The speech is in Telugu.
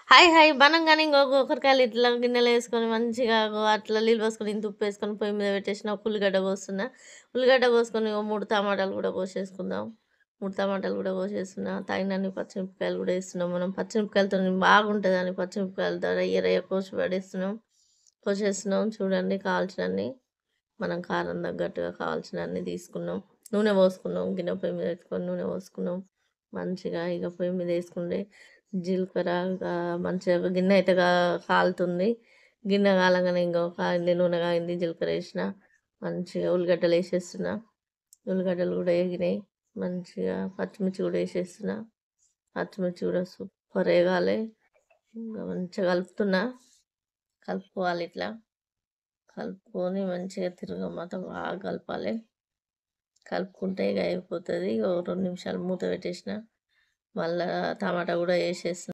హాయ్ హాయ్ బనంగానే ఇంకో గోకరకాయలు ఇట్లా గిన్నెలో వేసుకొని మంచిగా అట్లా నీళ్ళు పోసుకొని ఇంత ఉప్పు వేసుకొని పొయ్యి మీద పెట్టేసిన ఒక ఉల్లిగడ్డ కోస్తున్నా. ఉల్లిగడ్డ కోసుకొని ఓ 3 టమాటాలు కూడా కోసేసుకుందాం. 3 టమాటాలు కూడా కోసేస్తున్నా. తగినన్ని పచ్చిమిరపకాయలు కూడా వేస్తున్నాం. మనం పచ్చిమిరపకాయలతో బాగుంటుందని పచ్చిమిరపకాయలతో రయ్య రయ్య కోసి పడేస్తున్నాం. కోసేస్తున్నాం చూడండి కావాల్సినన్ని. మనం కారం తగ్గట్టుగా కావాల్సినన్ని తీసుకున్నాం. నూనె పోసుకున్నాం. గిన్నె పొయ్యి మీద పెట్టుకొని నూనె పోసుకున్నాం. మంచిగా ఇక పొయ్యి మీద వేసుకుంటే జీలకర్ర మంచిగా గిన్నె అయితే కాలుతుంది. గిన్నె కాలంగానే ఇంకో కాగింది, నూనె కాగింది, జీలకర్ర వేసిన మంచిగా ఉల్లిగడ్డలు వేసేస్తున్నా. ఉల్లిగడ్డలు కూడా వేగినాయి. మంచిగా పచ్చిమిర్చి కూడా వేసేస్తున్నా. పచ్చిమిర్చి కూడా సూపర్ వేగాలి. ఇంకా మంచిగా కలుపుతున్నా. కలుపుకోవాలి ఇట్లా. కలుపుకొని మంచిగా తిరగమాత బాగా కలపాలి. కలుపుకుంటే ఇక అయిపోతుంది. ఒక 2 నిమిషాలు మూత పెట్టేసిన. మళ్ళా టమాటా కూడా వేసేస్తున్నా.